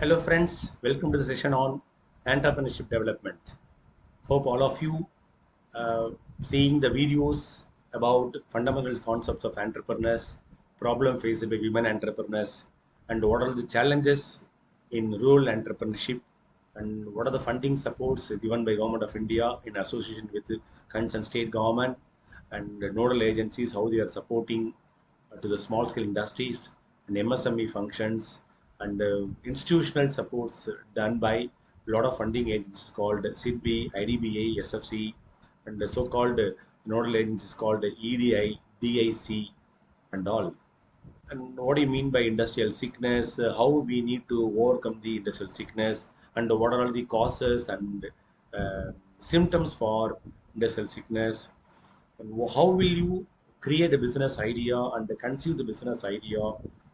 Hello, friends. Welcome to the session on entrepreneurship development. Hope all of you uh, seeing the videos about fundamental concepts of entrepreneurs, problem faced by women entrepreneurs, and what are the challenges in rural entrepreneurship, and what are the funding supports given by Government of India in association with the concerned state government and the nodal agencies, how they are supporting to the small scale industries and MSME functions and institutional supports done by a lot of funding agencies called SIDBI, IDBI, SFC, and the so-called nodal agencies called EDI, DIC, and all. And what do you mean by industrial sickness? How we need to overcome the industrial sickness, and what are all the causes and symptoms for industrial sickness? And how will you create a business idea and conceive the business idea?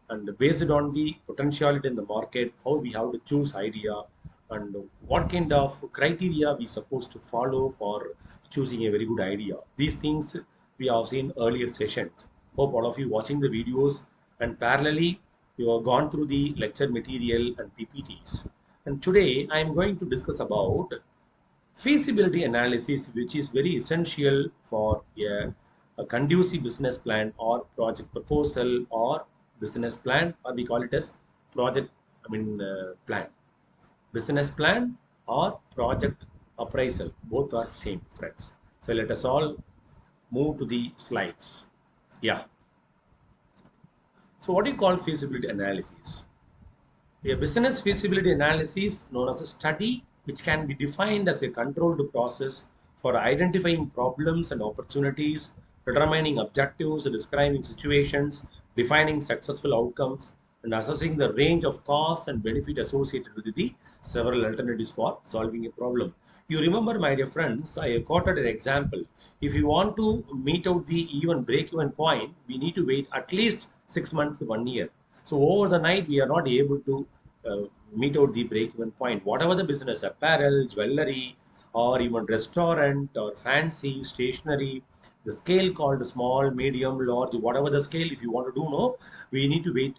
And based on the potentiality in the market, how we have to choose idea, and what kind of criteria we supposed to follow for choosing a very good idea. These things we have seen earlier sessions. Hope all of you watching the videos and parallelly you have gone through the lecture material and PPTs. And today I am going to discuss about feasibility analysis, which is very essential for a conducive business plan or project proposal or business plan, or we call it as project, plan. Business plan or project appraisal, both are same, friends. So let us all move to the slides. Yeah. So what do you call feasibility analysis? A business feasibility analysis, known as a study, which can be defined as a controlled process for identifying problems and opportunities, determining objectives, describing situations, defining successful outcomes, and assessing the range of costs and benefit associated with the several alternatives for solving a problem. You remember, my dear friends, I quoted an example. If you want to meet out the even break-even point, we need to wait at least 6 months to 1 year. So over the night, we are not able to uh, meet out the break-even point. Whatever the business, apparel, jewelry, or even restaurant or fancy stationery, the scale called small, medium, large, whatever the scale, if you want to do, no, we need to wait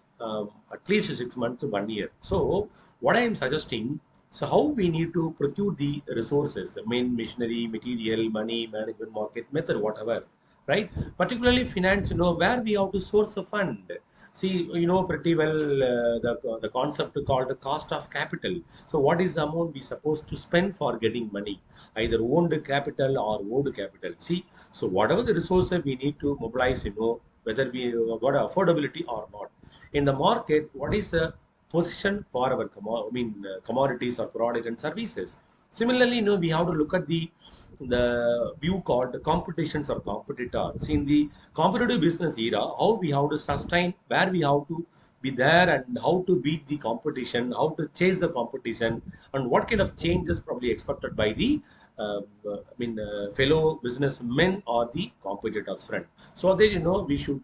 at least 6 months to 1 year. So what I am suggesting, so how we need to procure the resources, the main machinery, material, money, management, market, method, whatever, right? Particularly finance, where we have to source the fund. See, pretty well the concept called the cost of capital. So what is the amount we supposed to spend for getting money, either owned capital or owed capital? See, so whatever the resources we need to mobilize, whether we got affordability or not. In the market, what is the position for our commodities or product and services? Similarly, we have to look at the view called competitions or competitor. See, in the competitive business era, how we have to sustain, where we have to be there, and how to beat the competition, how to chase the competition, and what kind of changes probably expected by the fellow businessmen or the competitors, friend. So that we should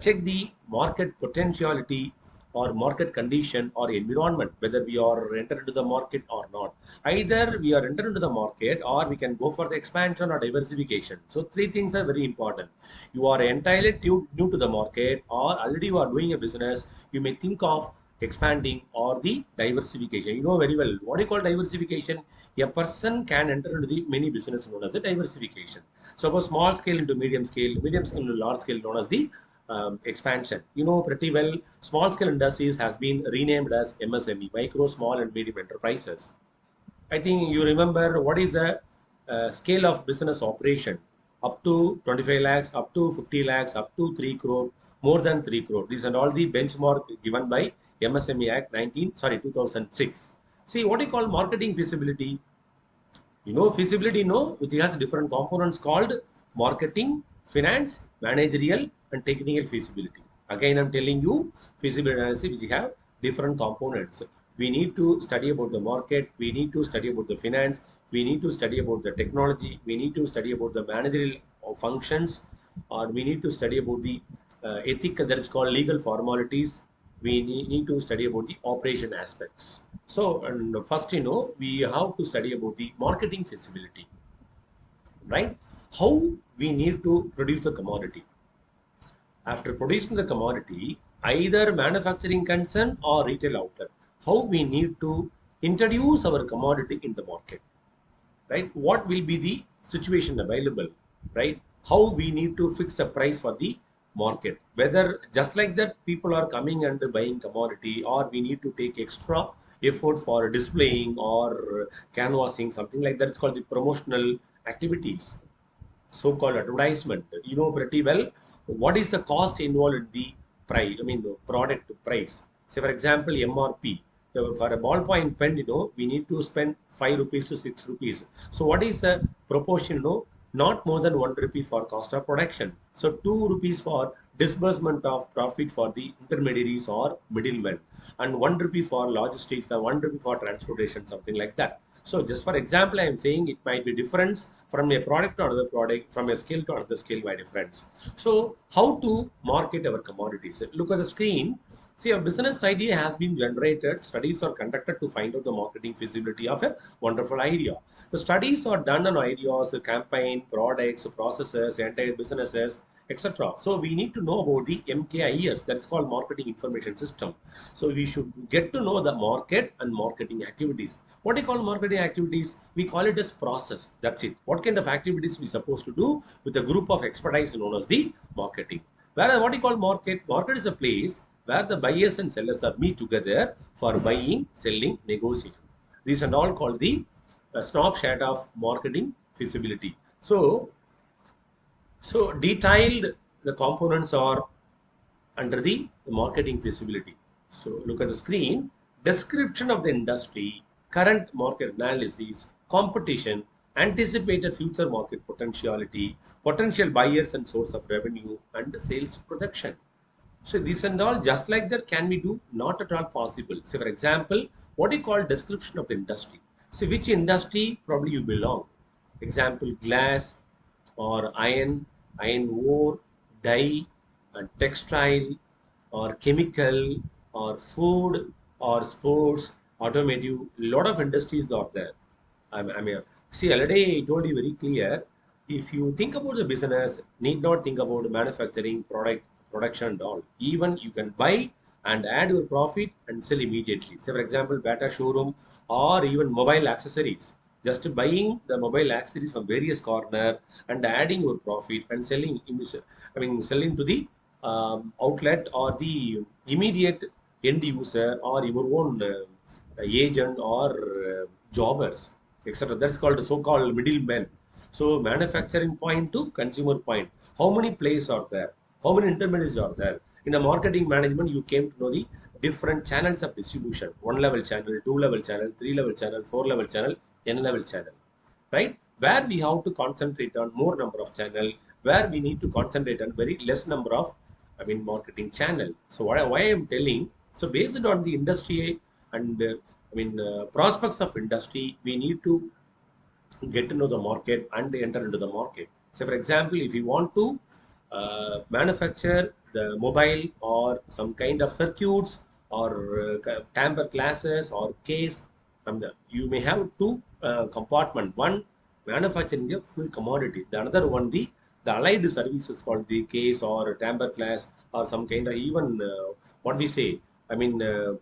check the market potentiality or market condition or environment, whether we are entered into the market or not. Either we are entered into the market, or we can go for the expansion or diversification. So three things are very important. You are entirely new to the market, or already you are doing a business, you may think of expanding or the diversification. You know very well what do you call diversification. A person can enter into the many business known as the diversification. So for small scale into medium scale into large scale, known as the expansion. You know pretty well, small scale industries has been renamed as MSME, micro, small, and medium enterprises. I think you remember what is the scale of business operation, up to 25 lakhs, up to 50 lakhs, up to 3 crore, more than 3 crore. These are all the benchmark given by MSME Act 2006. See, what do you call marketing feasibility? Feasibility, which has different components called marketing, finance, managerial, and technical feasibility. Again, I'm telling you, feasibility analysis, which have different components. We need to study about the market, we need to study about the finance, we need to study about the technology, we need to study about the managerial functions, or we need to study about the ethical, that is called legal formalities. We need to study about the operation aspects. So, and first, we have to study about the marketing feasibility, right? How we need to produce the commodity. After producing the commodity, either manufacturing concern or retail outlet. how we need to introduce our commodity in the market, right? What will be the situation available, right? How we need to fix a price for the market. Whether just like that people are coming and buying commodity, or we need to take extra effort for displaying or canvassing, something like that. It's called the promotional activities, so-called advertisement. You know pretty well what is the cost involved in the price. I mean, the product price. Say, for example, MRP. For a ballpoint pen, we need to spend 5 rupees to 6 rupees. So, what is the proportion? Not more than 1 rupee for cost of production. So, 2 rupees for disbursement of profit for the intermediaries or middlemen, and 1 rupee for logistics, and 1 rupee for transportation, something like that. So just for example, I am saying it might be difference from a product to another product, from a skill to another skill by difference. So how to market our commodities? Look at the screen. See, a business idea has been generated. Studies are conducted to find out the marketing feasibility of a wonderful idea. The studies are done on ideas, campaign, products, processes, entire businesses, etc. So we need to know about the MKIS, that is called Marketing Information System. So we should get to know the market and marketing activities. What do you call marketing activities? We call it as process. That's it. What kind of activities we supposed to do with a group of expertise known as the marketing. Whereas what do you call market? Market is a place where the buyers and sellers are meet together for buying, selling, negotiating. These are all called the snapshot of marketing feasibility. So detailed the components are under the marketing feasibility. So look at the screen. Description of the industry, current market analysis, competition, anticipated future market potentiality, potential buyers and source of revenue, and the sales projection. So this and all just like that can we do? Not at all possible. So for example, what do you call description of the industry? See which industry probably you belong. Example, glass or iron ore, dye, and textile, or chemical, or food, or sports, automotive. Lot of industries are there. I'm here. See, already I told you very clear. If you think about the business, need not think about manufacturing, production, and all. Even you can buy and add your profit and sell immediately. Say, for example, Bata showroom or even mobile accessories. Just buying the mobile accessories from various corner and adding your profit and selling. Selling to the outlet or the immediate end user or your own agent or jobbers, etc. That's called the so-called middlemen. So manufacturing point to consumer point. How many players are there? How many intermediaries are there? In the marketing management, you came to know the different channels of distribution. One level channel, two level channel, three level channel, four level channel, n level channel. Right? Where we have to concentrate on more number of channel, where we need to concentrate on very less number of marketing channel. So why I'm telling, so based on the industry and prospects of industry, we need to get to know the market and enter into the market. So for example, if you want to manufacture the mobile or some kind of circuits or tamper classes or case, you may have two compartment. One manufacturing a full commodity, the another one the allied services called the case or tamper class or some kind of even what we say,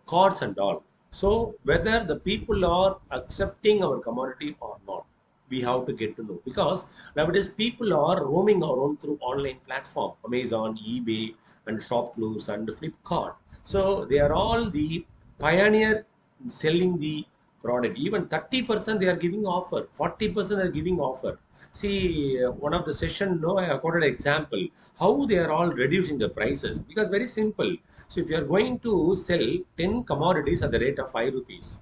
cards and all. So whether the people are accepting our commodity or not, we have to get to know, because nowadays people are roaming around through online platform, Amazon, eBay, and Shopclose and Flipkart. So they are all the pioneer in selling the product. Even 30% they are giving offer, 40% are giving offer. See, one of the session, no, I quoted an example how they are all reducing the prices, because very simple. So if you are going to sell 10 commodities at the rate of 5 rupees,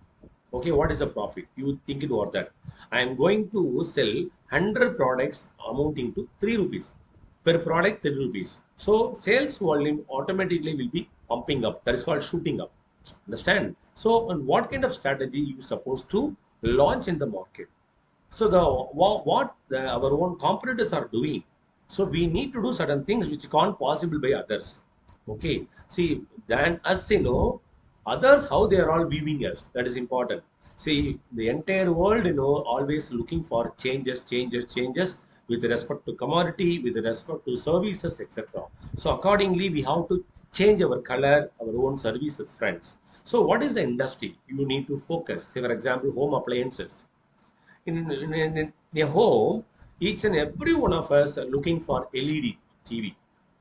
okay, what is the profit? You think about that. I am going to sell 100 products amounting to 3 rupees. Per product, 3 rupees. So sales volume automatically will be pumping up. That is called shooting up. Understand? So, and what kind of strategy you supposed to launch in the market? So our own competitors are doing. So we need to do certain things which can't possible by others. Okay. See, than us, others how they are all viewing us. That is important. See, the entire world, always looking for changes with respect to commodity, with respect to services, etc. So accordingly, we have to change our color, our own services, friends. So what is the industry you need to focus? Say for example, home appliances. In a home, each and every one of us are looking for LED TV,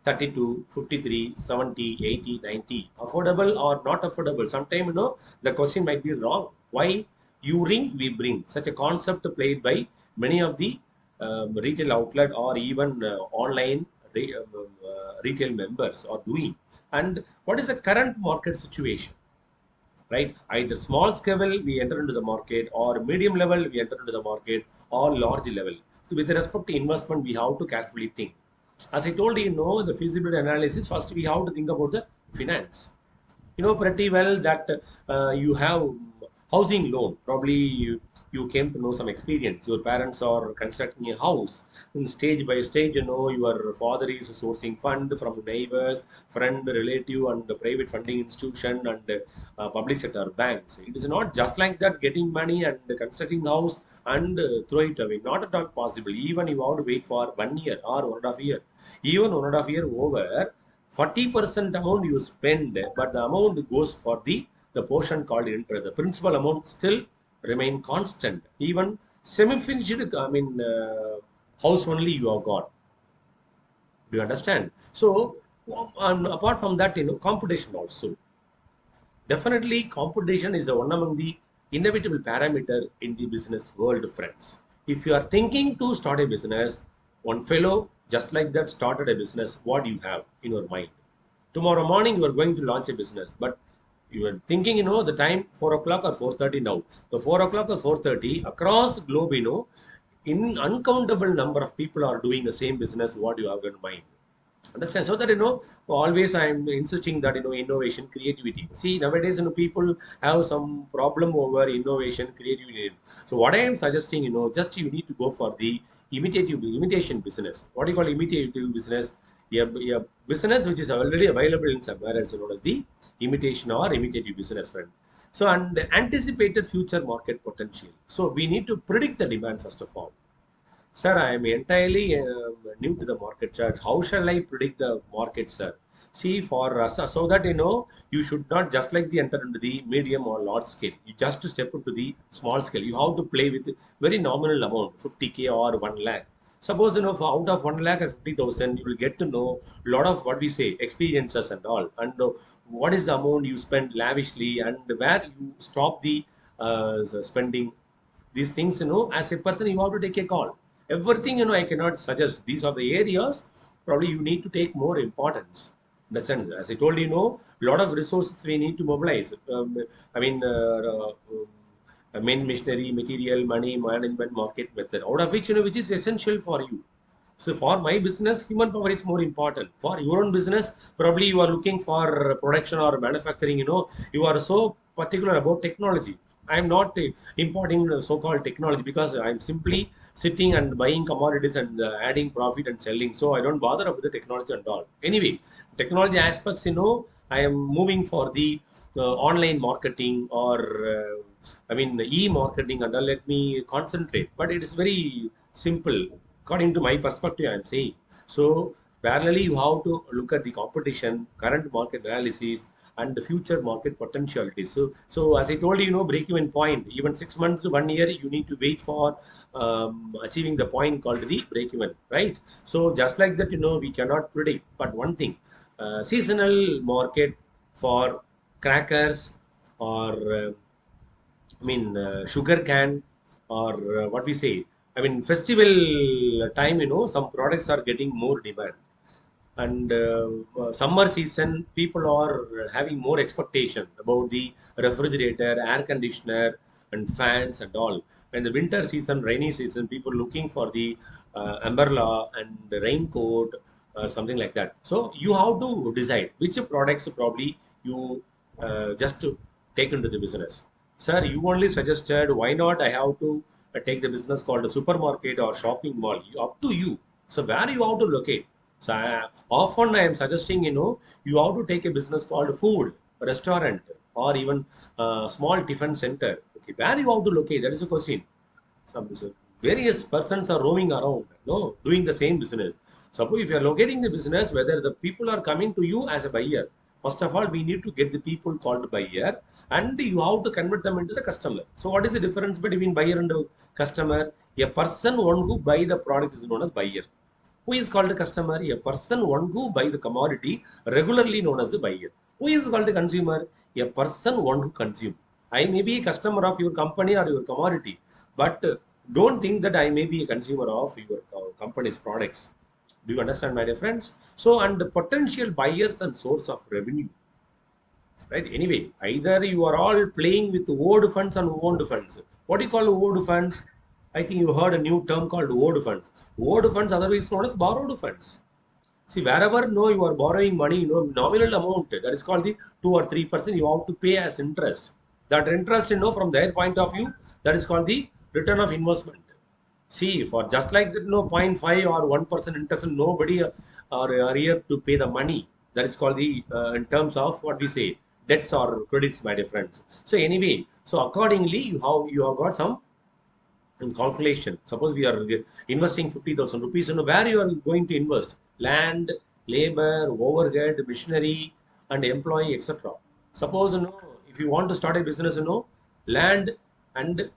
32, 53, 70, 80, 90. Affordable or not affordable? Sometimes, the question might be wrong. Why? You ring, we bring. Such a concept played by many of the retail outlet or even online retail members are doing. And what is the current market situation? Right? Either small scale we enter into the market, or medium level we enter into the market, or large level. So with respect to investment, we have to carefully think. As I told you, the feasibility analysis, first we have to think about the finance. You know pretty well that you have housing loan. Probably you came to know some experience. Your parents are constructing a house. In stage by stage, your father is sourcing fund from neighbors, friend, relative, and the private funding institution, and public sector banks. It is not just like that getting money and constructing house and throw it away. Not at all possible. Even you have to wait for 1 year or 1.5 year. Even 1.5 year over, 40% amount you spend, but the amount goes for the portion called interest. The principal amount still remain constant. Even semi-finished, house only you have got. Do you understand? So, apart from that, competition also. Definitely, competition is one among the inevitable parameter in the business world, friends. If you are thinking to start a business, one fellow just like that started a business, what do you have in your mind? Tomorrow morning, you are going to launch a business, but you are thinking, the time 4 o'clock or 4:30 now. The 4 o'clock or 4:30 across globe, in uncountable number of people are doing the same business. What you have in mind? Understand? So that always I'm insisting that innovation, creativity. See, nowadays people have some problem over innovation, creativity. So what I am suggesting, just you need to go for the imitation business. What do you call imitative business? A business which is already available in somewhere else, known as the imitation or imitative business, friend. So, and anticipated future market potential. So we need to predict the demand first of all. Sir, I am entirely new to the market chart. How shall I predict the market, sir? See, for us, so that you should not just like the enter into the medium or large scale. You just to step into the small scale. You have to play with very nominal amount, 50K or 1 lakh. Suppose for out of 1 lakh or 50,000, you will get to know a lot of what we say experiences and all, and what is the amount you spend lavishly, and where you stop the spending these things. As a person, you have to take a call. Everything, I cannot suggest. These are the areas probably you need to take more importance. Understand? As I told you, a lot of resources we need to mobilize. I mean, main machinery, material, money, management, market method, out of which, which is essential for you. So for my business, human power is more important. For your own business, probably you are looking for production or manufacturing. You are so particular about technology. I am not importing the so-called technology, because I am simply sitting and buying commodities and adding profit and selling. So I don't bother about the technology and all. Anyway, technology aspects, I am moving for the online marketing, or e-marketing and all. Let me concentrate. But it is very simple according to my perspective, I am saying. So parallelly, you have to look at the competition, current market analysis, and the future market potentiality. So as I told you, break-even point, even 6 months to 1 year, you need to wait for achieving the point called the break-even, right? So just like that, we cannot predict. But one thing, seasonal market for crackers, or sugar can, or what we say. Festival time, some products are getting more demand, and summer season people are having more expectation about the refrigerator, air conditioner, and fans and all. And the winter season, rainy season, people looking for the umbrella and the raincoat, something like that. So you have to decide which products probably you just to take into the business. Sir, you only suggested, why not I have to take the business called a supermarket or shopping mall? Up to you. So where you have to locate? So often I am suggesting, you have to take a business called food, restaurant, or even small tiffin center. Okay, where you have to locate? That is a question. So various persons are roaming around, doing the same business. Suppose if you are locating the business, whether the people are coming to you as a buyer First of all, we need to get the people called buyer, and you have to convert them into the customer. So what is the difference between buyer and customer? A person one who buy the product is known as buyer. Who is called a customer? A person one who buy the commodity regularly known as the buyer. Who is called a consumer? A person one who consume. I may be a customer of your company or your commodity, but don't think that I may be a consumer of your company's products. Do you understand, my dear friends? So, and the potential buyers and source of revenue, right? Anyway, either you are all playing with old funds and owned funds. What do you call old funds? I think you heard a new term called old funds. Old funds, otherwise known as borrowed funds. See, wherever no you are borrowing money, nominal amount that is called the 2 or 3% you have to pay as interest. That interest, from their point of view, that is called the return of investment. See, for just like that, no 0.5 or 1% interest, nobody are here to pay the money. That is called the in terms of what we say debts or credits, my dear friends. So anyway, so accordingly, you have got some in calculation. Suppose we are investing 50,000 rupees, where you are going to invest land, labor, overhead, machinery, and employee, etc. Suppose if you want to start a business, land and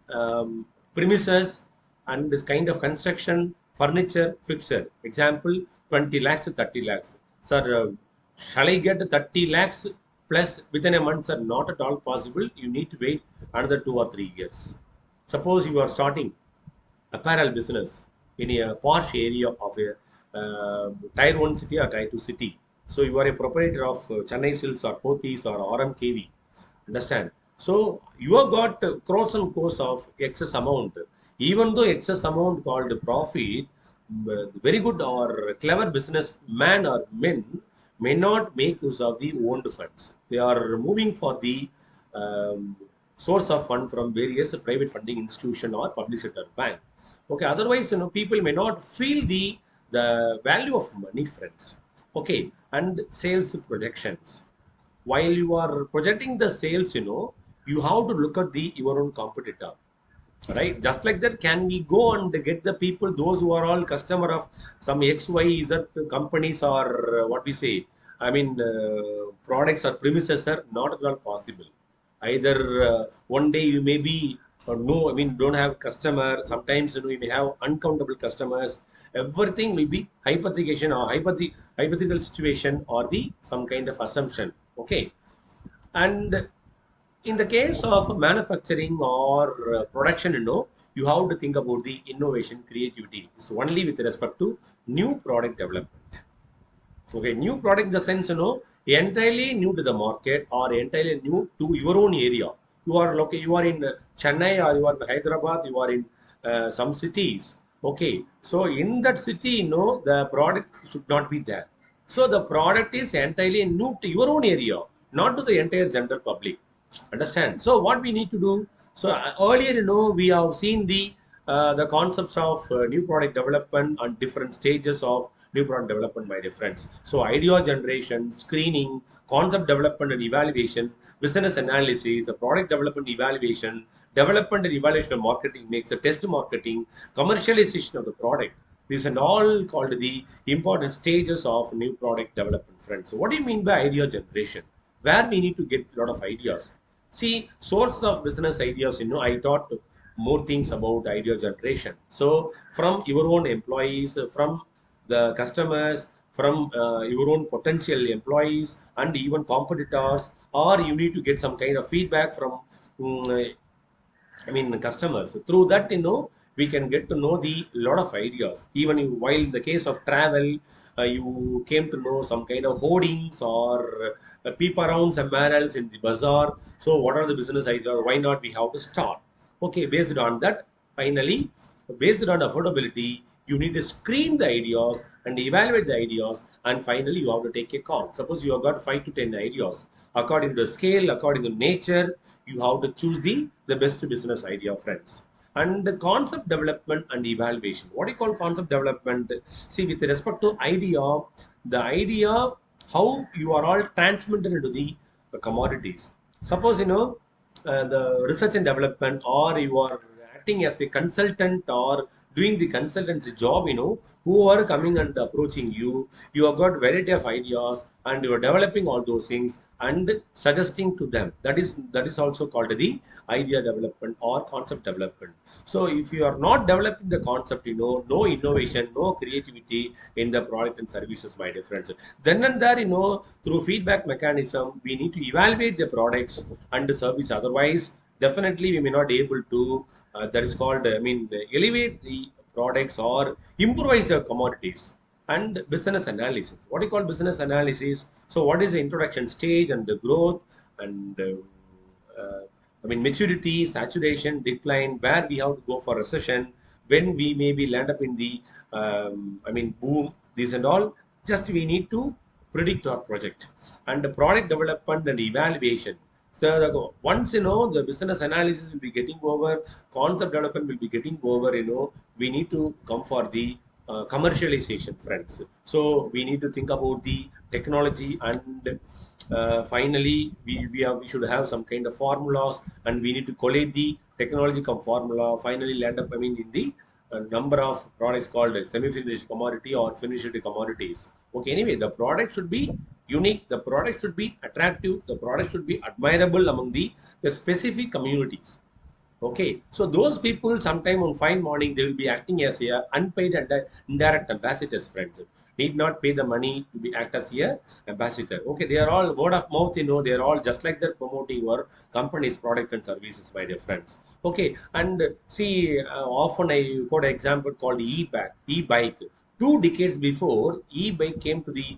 premises and this kind of construction, furniture, fixture. Example, 20 lakhs to 30 lakhs. Sir, shall I get 30 lakhs plus within a month? Sir, not at all possible. You need to wait another 2 or 3 years. Suppose you are starting apparel business in a posh area of a tier 1 city or tier 2 city. So you are a proprietor of Chennai Silks or Pothys or RMKV. Understand? So you have got crores and crores of excess amount. Even though excess amount called profit, very good or clever businessman or men may not make use of the owned funds. They are moving for the source of fund from various private funding institution or public sector bank. Okay, otherwise, people may not feel the value of money, friends. Okay, and sales projections. While you are projecting the sales, you have to look at the your own competitor, right? Just like that, can we go and get the people, those who are all customer of some XYZ companies or what we say, I mean, products or premises are not at all possible. Either one day you may be no, I mean, don't have customer. Sometimes you may have uncountable customers. Everything will be hypothecation or hypothetical situation or the some kind of assumption. Okay, and in the case of manufacturing or production, you have to think about the innovation, creativity. It's only with respect to new product development. Okay, new product in the sense, entirely new to the market or entirely new to your own area. You are in Chennai or you are in Hyderabad, you are in some cities. Okay, so in that city, the product should not be there. So the product is entirely new to your own area, not to the entire general public. Understand? So what we need to do? So earlier, we have seen the concepts of new product development and different stages of new product development, my dear friends. So idea generation, screening, concept development and evaluation, business analysis, a product development evaluation, development and evaluation of marketing makes a test marketing, commercialization of the product. These are all called the important stages of new product development, friends. So what do you mean by idea generation? Where we need to get a lot of ideas. See, source of business ideas, I taught more things about idea generation. So from your own employees, from the customers, from your own potential employees and even competitors, or you need to get some kind of feedback from I mean, customers. Through that, we can get to know the lot of ideas. Even while in the case of travel, you came to know some kind of hoardings or peep around somewhere else in the bazaar. So, what are the business ideas? Why not we have to start? Okay, based on that, finally, based on affordability, you need to screen the ideas and evaluate the ideas, and finally, you have to take a call. Suppose you have got 5 to 10 ideas according to the scale, according to nature, you have to choose the best business idea, friends. And the concept development and evaluation. What do you call concept development? See, with respect to idea, the idea how you are all transmitted into the commodities. Suppose the research and development, or you are acting as a consultant or doing the consultancy job, who are coming and approaching you, you have got variety of ideas and you are developing all those things and suggesting to them. That is also called the idea development or concept development. So if you are not developing the concept, no innovation, no creativity in the product and services, my dear friends. Then and there, through feedback mechanism, we need to evaluate the products and the service. Otherwise, definitely we may not able to, that is called, elevate the products or improvise the commodities. And business analysis. What do you call business analysis? So what is the introduction stage and the growth and maturity, saturation, decline, where we have to go for recession, when we maybe land up in the, boom, this and all. Just we need to predict our project and the product development and evaluation. So once the business analysis will be getting over, concept development will be getting over. We need to come for the commercialization, friends. So we need to think about the technology and finally we should have some kind of formulas and we need to collate the technology come formula. Finally land up in the number of products called semi-finished commodity or finished commodities. Okay, anyway, the product should be unique, the product should be attractive, the product should be admirable among the specific communities. Okay, so those people sometime on fine morning they will be acting as a unpaid and indirect ambassadors, friends. Need not pay the money to be act as a ambassador. Okay, they are all word of mouth. They are all just like they're promoting your company's product and services, my dear friends. Okay, and see, often I got an example called e-bike. 2 decades before e-bike came to the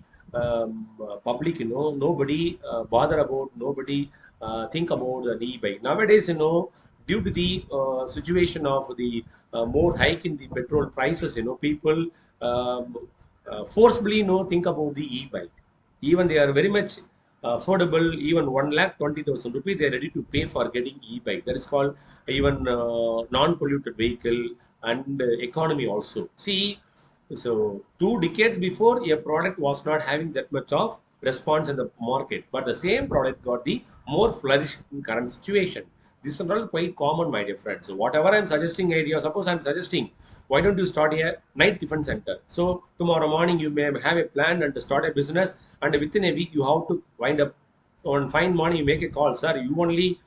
public, nobody bother about, nobody think about the e-bike. Nowadays, due to the situation of the more hike in the petrol prices, people um, forcibly think about the e-bike. Even they are very much affordable. Even 1,20,000 rupees they are ready to pay for getting e-bike. That is called even non-polluted vehicle and economy also. See, so 2 decades before, a product was not having that much of response in the market, but the same product got the more flourish in current situation. This is not quite common, my dear friends. So whatever I'm suggesting idea, suppose I'm suggesting, why don't you start a night defense center? So tomorrow morning you may have a plan and start a business, and within a week you have to wind up. On fine morning you make a call, sir. You only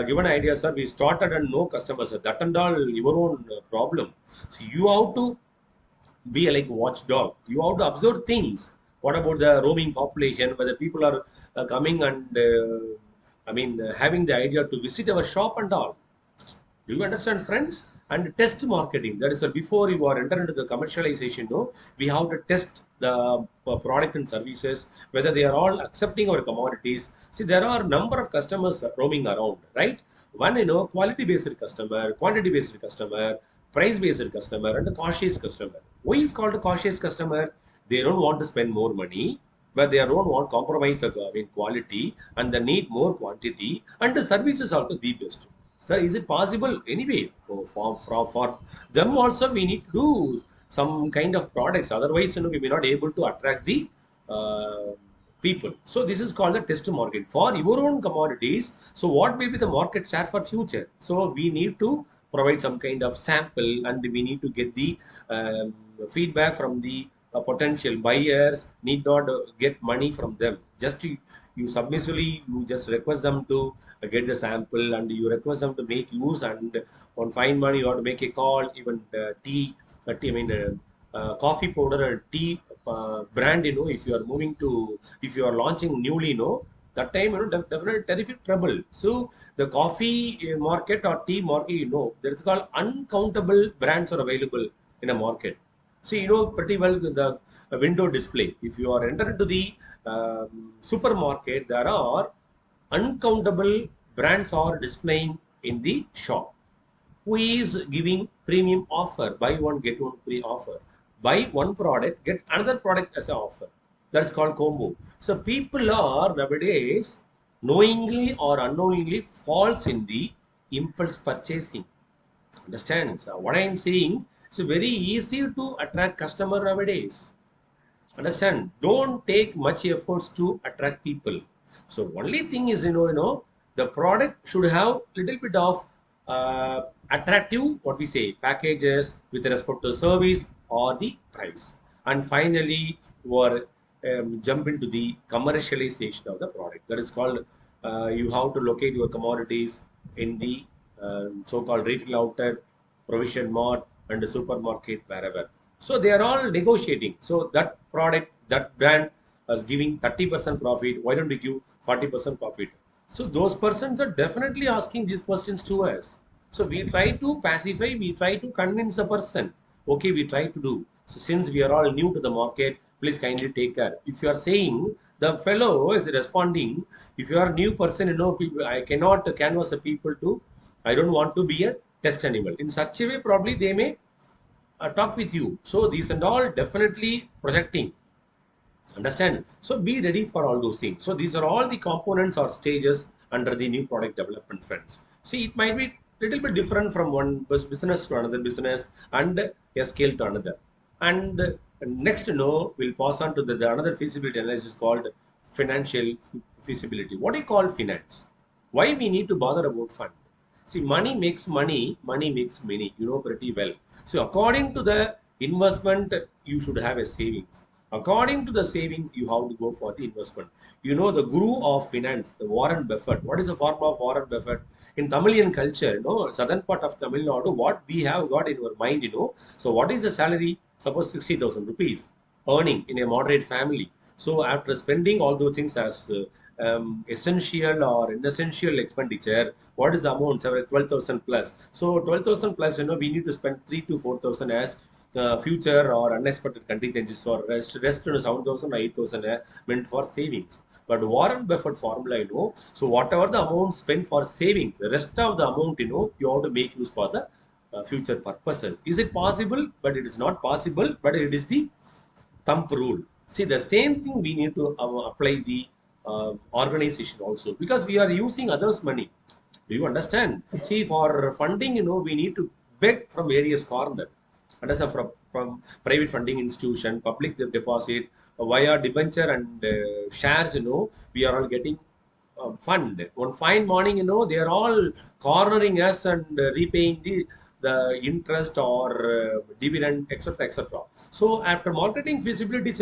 give an idea, sir. We started and no customers. Sir. That and all your own problem. So you have to be like watchdog. You have to observe things. What about the roaming population? Whether people are coming and having the idea to visit our shop and all. Do you understand, friends? And test marketing. That is before you are enter into the commercialization. No, we have to test the product and services whether they are all accepting our commodities. See, there are number of customers roaming around, right? One, quality based customer, quantity based customer, price based customer, and a cautious customer. Why is called a cautious customer? They don't want to spend more money, but they don't want compromise the quality and they need more quantity and the service is also the best. Sir, is it possible anyway for them also we need to do some kind of products, otherwise we may not able to attract the uh, people. So this is called the test market for your own commodities. So what may be the market share for future? So we need to provide some kind of sample and we need to get the feedback from the potential buyers. Need not get money from them. Just you submissively you just request them to get the sample and you request them to make use, and on fine money you have to make a call. Even coffee powder and tea brand, if you are moving to, if you are launching newly, that time, definitely terrific trouble. So the coffee market or tea market, there is called uncountable brands are available in a market. See, pretty well the window display. If you are entered into the supermarket, there are uncountable brands are displaying in the shop. Who is giving premium offer? Buy one get one free offer. Buy one product get another product as an offer. That's called combo. So people are nowadays knowingly or unknowingly falls in the impulse purchasing. Understand? So what I am saying, it's very easy to attract customer nowadays. Understand? Don't take much efforts to attract people. So only thing is, the product should have little bit of attractive, what we say, packages with respect to service or the price. And finally, or jump into the commercialization of the product. That is called, you have to locate your commodities in the so-called retail outlet, provision mart, and the supermarket, wherever. So they are all negotiating. So that product, that brand is giving 30% profit. Why don't we give 40% profit? So those persons are definitely asking these questions to us. So we try to pacify, we try to convince the person. Okay, we try to do. So since we are all new to the market, please kindly take care. If you are saying the fellow is responding, if you are a new person, people, I cannot canvas the people to, I don't want to be a test animal. In such a way, probably they may talk with you. So these and all definitely projecting. Understand? So be ready for all those things. So these are all the components or stages under the new product development, friends. See, it might be little bit different from one business to another business and a scale to another. And next, we'll pass on to the another feasibility analysis called financial feasibility. What do you call finance? Why we need to bother about fund? See, money makes money, pretty well. So, according to the investment, you should have a savings. According to the savings, you have to go for the investment. The guru of finance, the Warren Buffett. What is the form of Warren Buffett? In Tamilian culture, southern part of Tamil Nadu, what we have got in our mind, So, what is the salary? Suppose 60,000 rupees earning in a moderate family. So, after spending all those things as essential or inessential expenditure, what is the amount? 12,000 plus. So 12,000 plus, we need to spend 3 to 4,000 as future or unexpected contingencies for rest 7,000 or 8,000 meant for savings. But Warren Buffett formula, so whatever the amount spent for savings, the rest of the amount, you have to make use for the future purposes. Is it possible? But it is not possible, but it is the thumb rule. See, the same thing we need to apply the organization also, because we are using others' money. Do you understand? See, for funding, we need to beg from various corners. Understand? From private funding institution, public deposit, via debenture and shares, we are all getting fund. One fine morning, they are all cornering us and repaying the interest or dividend, etc., etc. So after marketing feasibilities,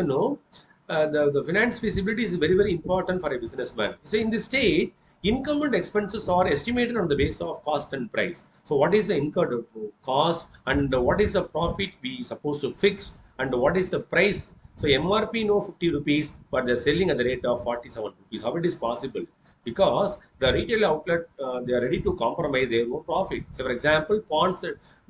the finance feasibility is very, very important for a businessman. So in this state, income and expenses are estimated on the basis of cost and price. So what is the incurred cost and what is the profit we supposed to fix and what is the price? So MRP 50 rupees, but they're selling at the rate of 47 rupees. How it is possible? Because the retail outlet, they are ready to compromise their own profit. So for example, Pond's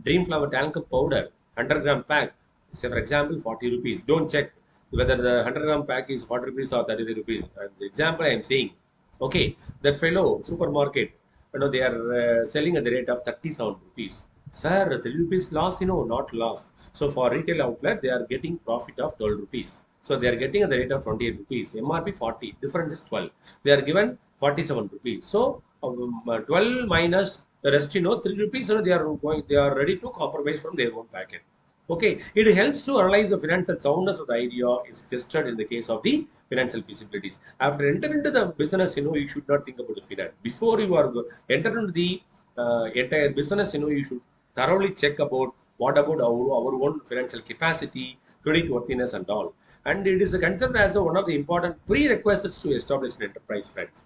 Dream Flower Talc powder 100-gram pack, say for example 40 rupees. Don't check whether the 100-gram pack is 40 rupees or 33 rupees. And the example I am saying, okay, that fellow supermarket, they are selling at the rate of 37 rupees. Sir, 3 rupees loss, not loss. So for retail outlet, they are getting profit of 12 rupees. So they are getting at the rate of 28 rupees. MRP 40, difference is 12. They are given 47 rupees. So 12 minus the rest, 3 rupees, they are ready to compromise from their own packet. Okay, it helps to analyze the financial soundness of the idea is tested in the case of the financial feasibilities. After entering into the business, you should not think about the finance. Before you are enter into the entire business, you should thoroughly check about what about our own financial capacity, credit worthiness, and all. And it is considered as one of the important prerequisites to establish an enterprise, friends.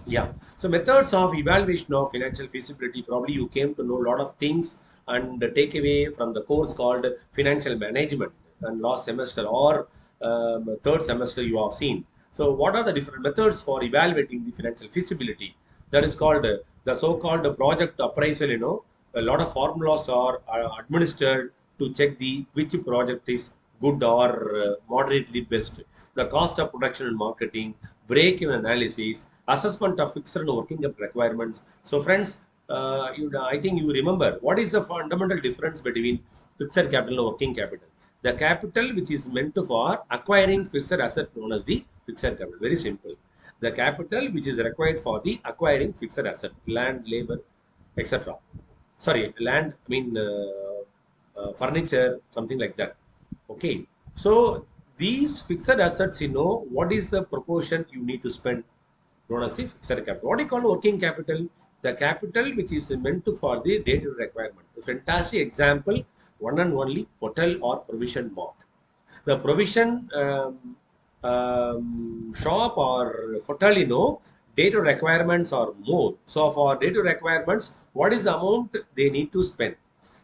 Yeah. So methods of evaluation of financial feasibility. Probably you came to know a lot of things and take away from the course called financial management and last semester or third semester you have seen. So what are the different methods for evaluating the financial feasibility? That is called the so-called project appraisal. A lot of formulas are administered to check the which project is good or moderately best. The cost of production and marketing, break-even analysis, assessment of fixed and working capital requirements. So, friends, I think you remember what is the fundamental difference between fixed capital and working capital. The capital which is meant for acquiring fixed asset known as the fixed capital. Very simple. The capital which is required for the acquiring fixed asset, land, labor, etc. Sorry, land. I mean furniture, something like that. Okay. So these fixed assets, what is the proportion you need to spend known as the fixed capital. What do you call working capital? the capital which is meant for the day-to-day requirement. A fantastic example, one and only hotel or provision mart. The provision shop or hotel, data requirements are more. So for data requirements, what is the amount they need to spend?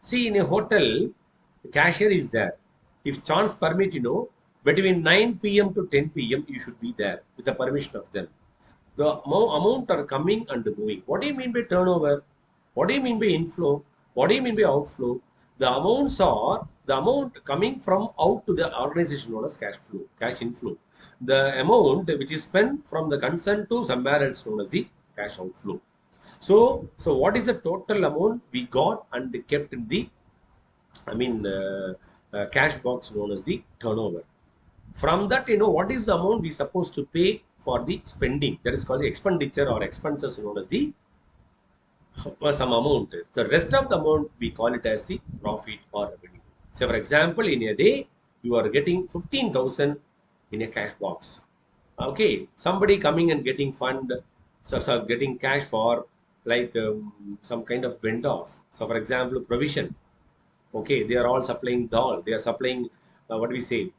See, in a hotel, the cashier is there. If chance permit, between 9 p.m. to 10 p.m. you should be there with the permission of them. The amount are coming and moving. What do you mean by turnover? What do you mean by inflow? What do you mean by outflow? The amounts are the amount coming from out to the organization known as cash flow, cash inflow. The amount which is spent from the concern to somewhere else known as the cash outflow. So what is the total amount we got and kept in the, cash box known as the turnover? From that, what is the amount we supposed to pay for the spending? That is called the expenditure or expenses known as the some amount. The rest of the amount we call it as the profit or revenue. So, for example, in a day you are getting 15,000 in a cash box. Okay, somebody coming and getting fund, so getting cash for like some kind of vendors. So, for example, provision. Okay, they are all supplying dal. They are supplying what we say.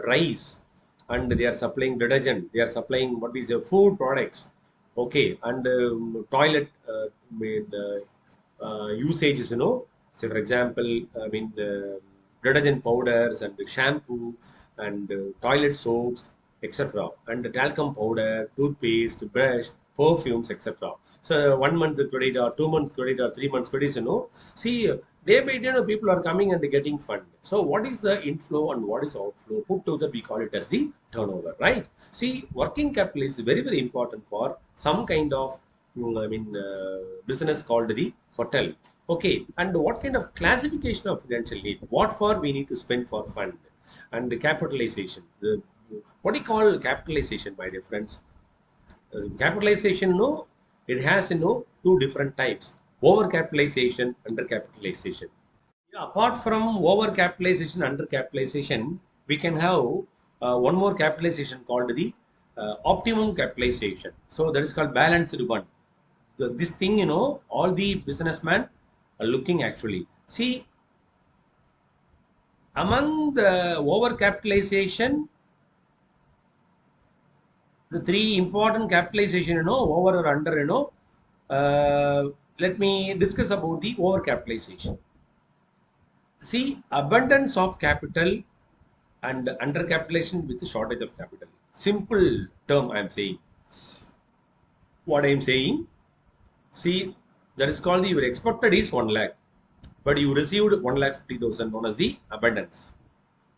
Rice, and they are supplying detergent. They are supplying what we say food products. Okay, and toilet usages. Say for example, detergent powders and shampoo and toilet soaps, etc. And the talcum powder, toothpaste, brush, perfumes, etc. So 1 month credit or 2 months credit or 3 months credit, see, day by day, people are coming and getting fund. So what is the inflow and what is outflow? Put together, we call it as the turnover, right? See, working capital is very, very important for some kind of business called the hotel. Okay, and what kind of classification of financial need? What for we need to spend for fund and the capitalization. What do you call capitalization, my dear friends? Capitalization, no, it has two different types: over capitalization, under capitalization. Yeah, apart from over capitalization, under capitalization, we can have one more capitalization called the optimum capitalization. So that is called balanced one. This thing, all the businessmen are looking actually. See, among the over capitalization, the three important capitalization, over or under, let me discuss about the over capitalization. See, abundance of capital and undercapitalization with shortage of capital. Simple term I am saying. What I am saying, see, that is called your expected is 1 lakh, but you received 1,50,000 known as the abundance.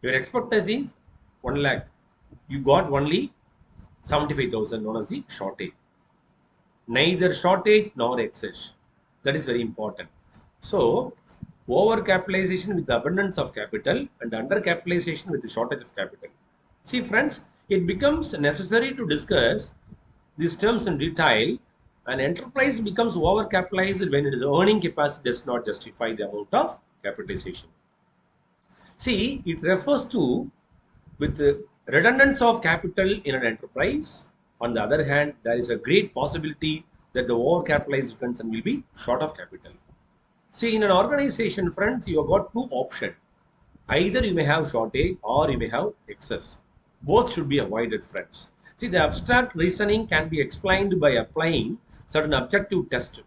Your expected is 1 lakh, you got only 75,000 known as the shortage. Neither shortage nor excess. That is very important. So, over capitalization with the abundance of capital and under capitalization with the shortage of capital. See, friends, it becomes necessary to discuss these terms in detail. An enterprise becomes over capitalized when its earning capacity does not justify the amount of capitalization. See, it refers to with the redundance of capital in an enterprise. On the other hand, there is a great possibility that the overcapitalized concern will be short of capital. See, in an organization, friends, you have got two options. Either you may have shortage or you may have excess. Both should be avoided, friends. See, the abstract reasoning can be explained by applying certain objective tests.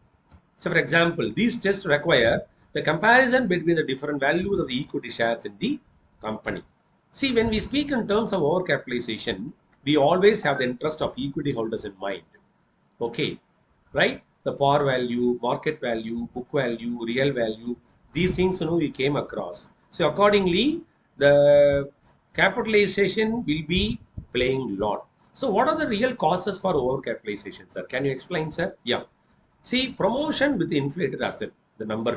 So, for example, these tests require the comparison between the different values of the equity shares in the company. See, when we speak in terms of overcapitalization, we always have the interest of equity holders in mind. Okay, right? The par value, market value, book value, real value, these things we came across. So accordingly, the capitalization will be playing lot. So what are the real causes for overcapitalization, sir? Can you explain, sir? Yeah. See, promotion with the inflated asset, the number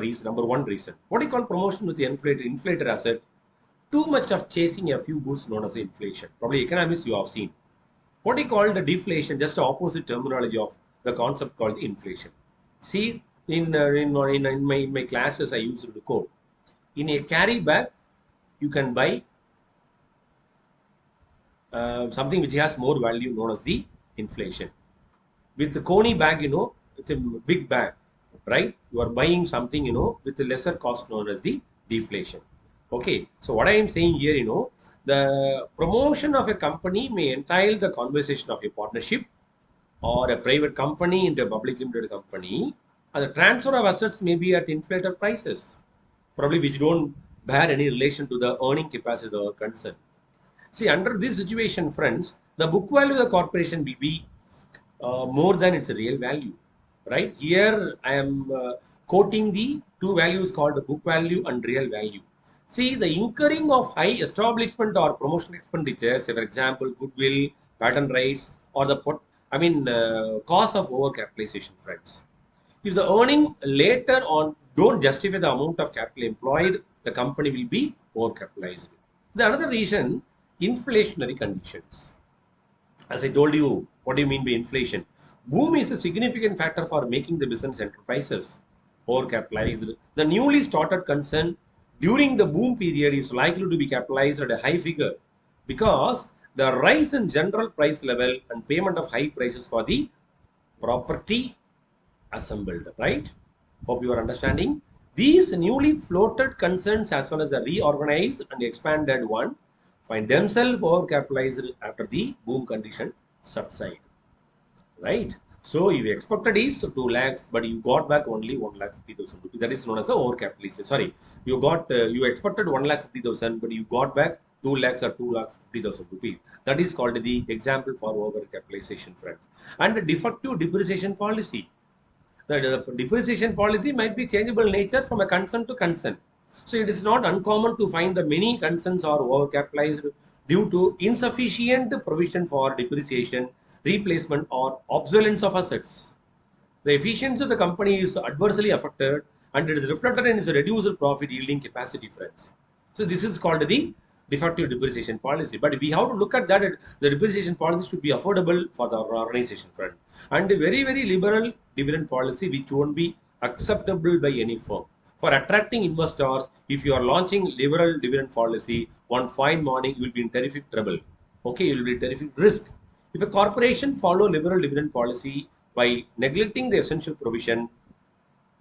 one reason. What do you call promotion with the inflated asset? Too much of chasing a few goods known as inflation. Probably economists you have seen. What do you call the deflation? Just the opposite terminology of the concept called inflation. See, in my classes, I used to quote, in a carry bag, you can buy something which has more value known as the inflation. With the coney bag, with a big bag, right? You are buying something, with a lesser cost known as the deflation. Okay, so what I am saying here, the promotion of a company may entail the conversation of a partnership or a private company into a public limited company, and the transfer of assets may be at inflated prices, probably which don't bear any relation to the earning capacity or concern. See, under this situation, friends, the book value of the corporation will be more than its real value, right? Here, I am quoting the two values called book value and real value. See, the incurring of high establishment or promotion expenditures, say for example, goodwill, patent rights, or the cost of overcapitalization, friends. If the earning later on don't justify the amount of capital employed, the company will be overcapitalized. The another reason, inflationary conditions. As I told you, what do you mean by inflation? Boom is a significant factor for making the business enterprises overcapitalized. The newly started concern during the boom period is likely to be capitalized at a high figure because the rise in general price level and payment of high prices for the property assembled, right? Hope you are understanding. These newly floated concerns, as well as the reorganized and expanded one, find themselves overcapitalized after the boom condition subside, right? So you expected is 2 lakhs, but you got back only 1,50,000 rupees. That is known as the overcapitalization. Sorry, you expected 1,50,000, but you got back 2 lakhs or 2,50,000 rupees. That is called the example for overcapitalization, friends. And the defective depreciation policy. The depreciation policy might be changeable nature from a concern to concern. So it is not uncommon to find that many concerns are overcapitalized due to insufficient provision for depreciation, replacement, or obsolescence of assets. The efficiency of the company is adversely affected and it is reflected in its reduced profit yielding capacity, friends. So this is called the defective depreciation policy. But we have to look at that. The depreciation policy should be affordable for the organization, friend. And a very, very liberal dividend policy which won't be acceptable by any firm. For attracting investors, if you are launching liberal dividend policy, one fine morning you will be in terrific trouble. Okay, you will be in terrific risk. If a corporation follow liberal dividend policy by neglecting the essential provision,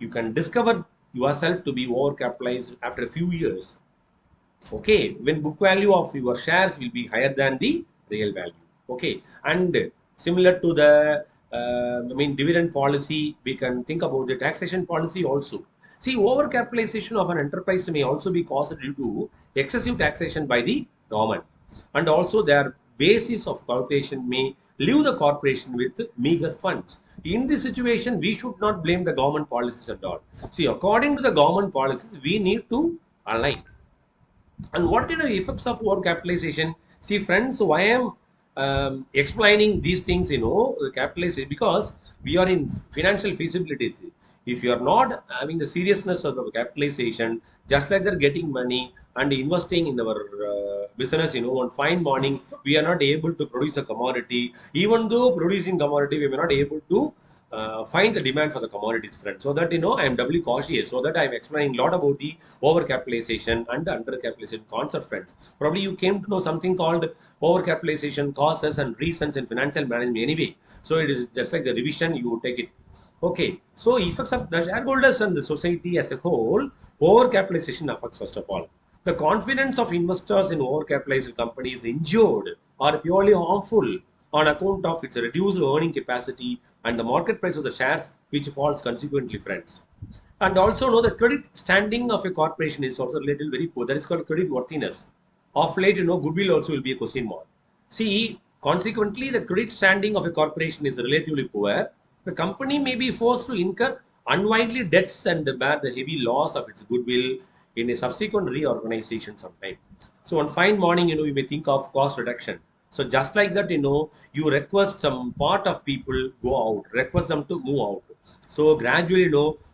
you can discover yourself to be overcapitalized after a few years. Okay, when book value of your shares will be higher than the real value. Okay, and similar to the dividend policy, we can think about the taxation policy also. See, overcapitalization of an enterprise may also be caused due to excessive taxation by the government, and also their basis of calculation may leave the corporation with meager funds. In this situation, we should not blame the government policies at all. See, according to the government policies, we need to align. And what are the effects of overcapitalization? See, friends, why I am explaining these things, capitalization, because we are in financial feasibility. If you are not having the seriousness of the capitalization, just like they're getting money and investing in our business, one fine morning, we are not able to produce a commodity. Even though producing commodity, we may not able to find the demand for the commodities, friend. So that I am doubly cautious. So that I am explaining a lot about the overcapitalization and undercapitalization concept, friends. Probably you came to know something called overcapitalization causes and reasons in financial management anyway. So it is just like the revision, you take it. Okay. So effects of the shareholders and the society as a whole, overcapitalization affects first of all. The confidence of investors in overcapitalized companies injured or purely harmful on account of its reduced earning capacity and the market price of the shares, which falls consequently, friends. And also know the credit standing of a corporation is also a little very poor. That is called credit worthiness. Of late, goodwill also will be a question mark. See, consequently, the credit standing of a corporation is relatively poor. The company may be forced to incur unwindly debts and bear the heavy loss of its goodwill in a subsequent reorganization sometime. So one fine morning, you may think of cost reduction. So just like that, you request some part of people go out, request them to move out. So gradually,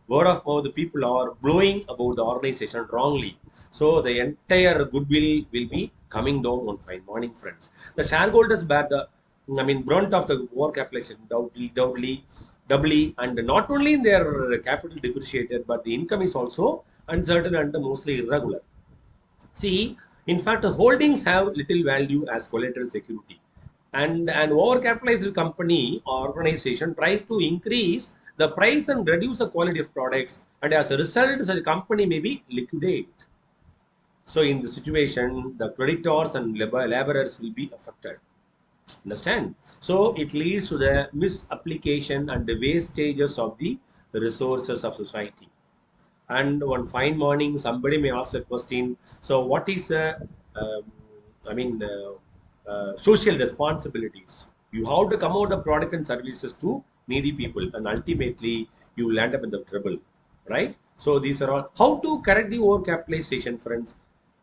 word of mouth, the people are blowing about the organization wrongly. So the entire goodwill will be coming down one fine morning, friends. The shareholders bear the, brunt of the overcapitalization doubly, and not only in their capital depreciated, but the income is also uncertain and mostly irregular. See, in fact, holdings have little value as collateral security. And an overcapitalized company or organization tries to increase the price and reduce the quality of products, and as a result, the company may be liquidate. So in the situation, the creditors and laborers will be affected. Understand? So it leads to the misapplication and the wastages of the resources of society. And one fine morning, somebody may ask a question. So what is um, I mean, social responsibilities? You have to come out the product and services to needy people, and ultimately you will end up in the trouble, right? So these are all how to correct the overcapitalization, friends.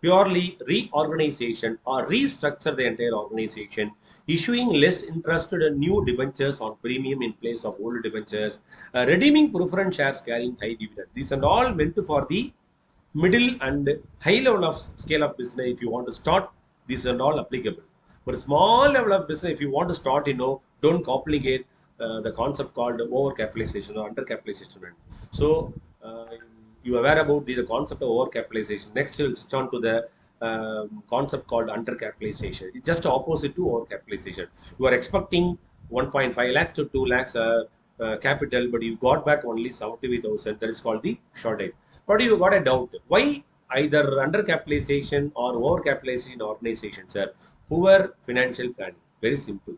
Purely reorganization or restructure the entire organization, issuing less interested and new debentures on premium in place of old debentures, redeeming preference shares carrying high dividend. These are all meant for the middle and high level of scale of business. If you want to start, these are all applicable. For a small level of business, if you want to start, don't complicate the concept called overcapitalization or undercapitalization. So you are aware about the concept of overcapitalization. Next, we'll switch on to the concept called undercapitalization. It's just opposite to overcapitalization. You are expecting 1.5 lakhs to 2 lakhs capital, but you got back only 75,000. That is called the shortage. But you got a doubt. Why either undercapitalization or overcapitalization organizations, sir? Poor financial planning. Very simple.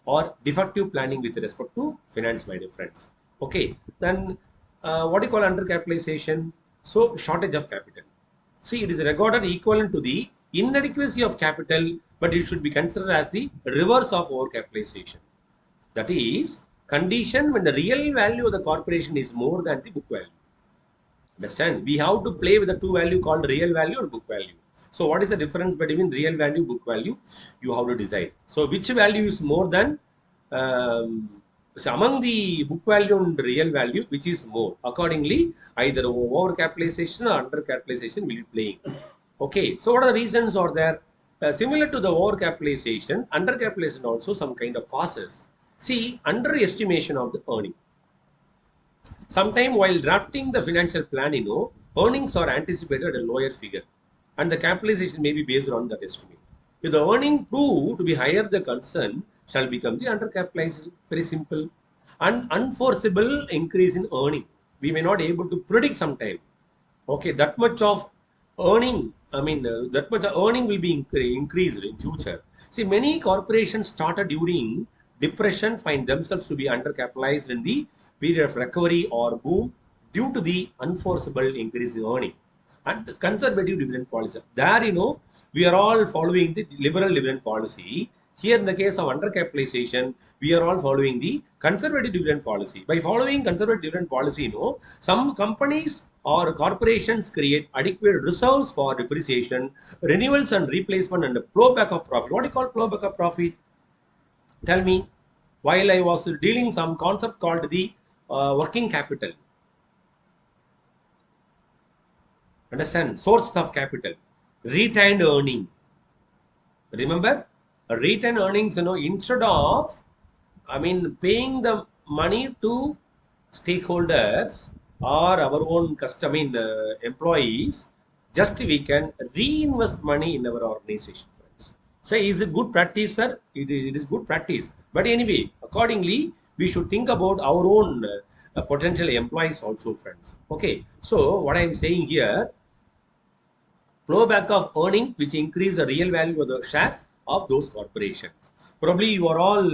Or defective planning with respect to finance, my dear friends. Okay. Then what do you call undercapitalization? So shortage of capital. See, it is regarded equivalent to the inadequacy of capital, but it should be considered as the reverse of overcapitalization. That is, condition when the real value of the corporation is more than the book value. Understand? We have to play with the two value called real value and book value. So what is the difference between real value, book value? You have to decide. So which value is more than so among the book value and real value, which is more? Accordingly, either over capitalization or under capitalization will be playing. Okay. So what are the reasons are there? Similar to the over capitalization, under capitalization also some kind of causes. See, underestimation of the earning. Sometime while drafting the financial plan, earnings are anticipated at a lower figure, and the capitalization may be based on that estimate. If the earning prove to be higher, the concern shall become the undercapitalized. Very simple. And unforeseeable increase in earning. We may not able to predict sometime. Okay, that much of earning. That much of earning will be increased in future. See, many corporations started during depression find themselves to be undercapitalized in the period of recovery or boom due to the unforeseeable increase in earning and conservative dividend policy. There, we are all following the liberal dividend policy. Here, in the case of undercapitalization, we are all following the conservative dividend policy. By following conservative dividend policy, some companies or corporations create adequate reserves for depreciation, renewals and replacement, and flowback of profit. What do you call flowback of profit? Tell me. While I was dealing some concept called the working capital. Understand? Source of capital, retained earning. Remember, retained earnings. Instead of, paying the money to stakeholders or our own employees, just we can reinvest money in our organization, friends. So, is it good practice, sir? It is good practice. But anyway, accordingly, we should think about our own potential employees also, friends. Okay. So, what I am saying here, flowback of earning which increase the real value of the shares of those corporations. Probably you are all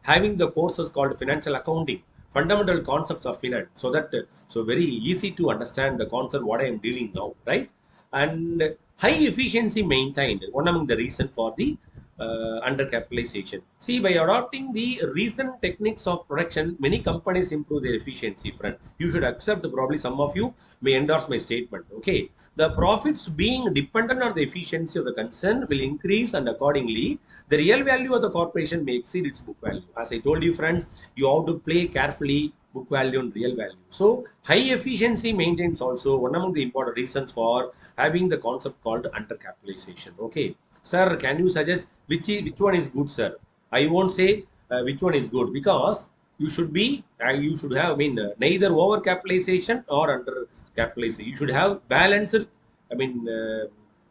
having the courses called financial accounting, fundamental concepts of finance, so that so very easy to understand the concept what I am dealing now, right? And high efficiency maintained, one among the reason for the undercapitalization. See, by adopting the recent techniques of production, many companies improve their efficiency. Friend, you should accept. Probably some of you may endorse my statement. Okay, the profits being dependent on the efficiency of the concern will increase, and accordingly, the real value of the corporation may exceed its book value. As I told you, friends, you have to play carefully book value and real value. So, high efficiency maintains also one among the important reasons for having the concept called undercapitalization. Okay. Sir, can you suggest which one is good, sir? I won't say which one is good, because you should have neither over capitalization or under capitalization. You should have balanced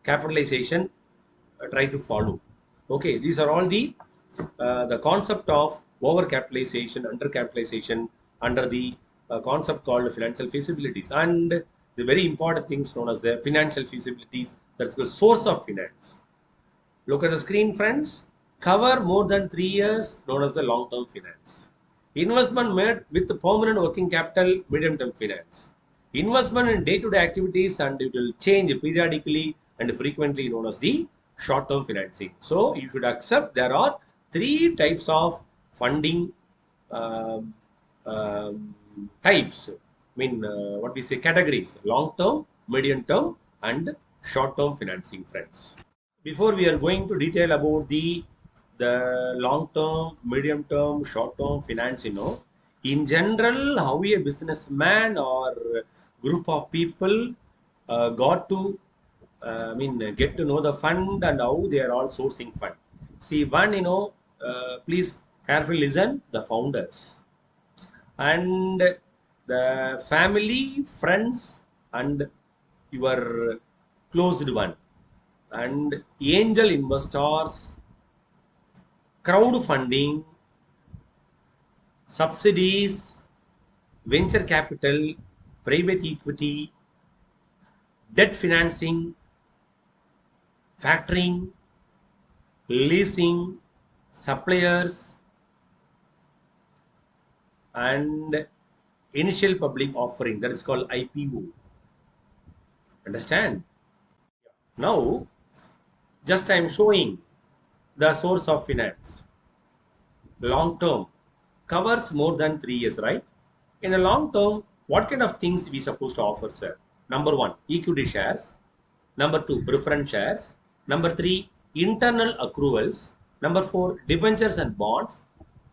capitalization. Try to follow. Okay, these are all the concept of over capitalization, under capitalization, under the concept called financial feasibilities, and the very important things known as the financial feasibilities, that's the source of finance. Look at the screen, friends. Cover more than 3 years, known as the long-term finance. Investment made with the permanent working capital, medium-term finance. Investment in day-to-day activities and it will change periodically and frequently, known as the short-term financing. So you should accept there are three types of funding um, um, types. I mean, what we say categories: long-term, medium-term, and short-term financing, friends. Before we are going to detail about the long term, medium term, short term finance, in general how a businessman or group of people got to get to know the fund and how they are all sourcing fund. See, one, please carefully listen, the founders and the family, friends, and your closed one, and angel investors, crowdfunding, subsidies, venture capital, private equity, debt financing, factoring, leasing, suppliers, and initial public offering, that is called IPO. Understand? Now, just I am showing the source of finance. Long term covers more than 3 years, right? In the long term, what kind of things we supposed to offer, sir? Number one, equity shares. Number two, preference shares. Number three, internal accruals. Number four, debentures and bonds,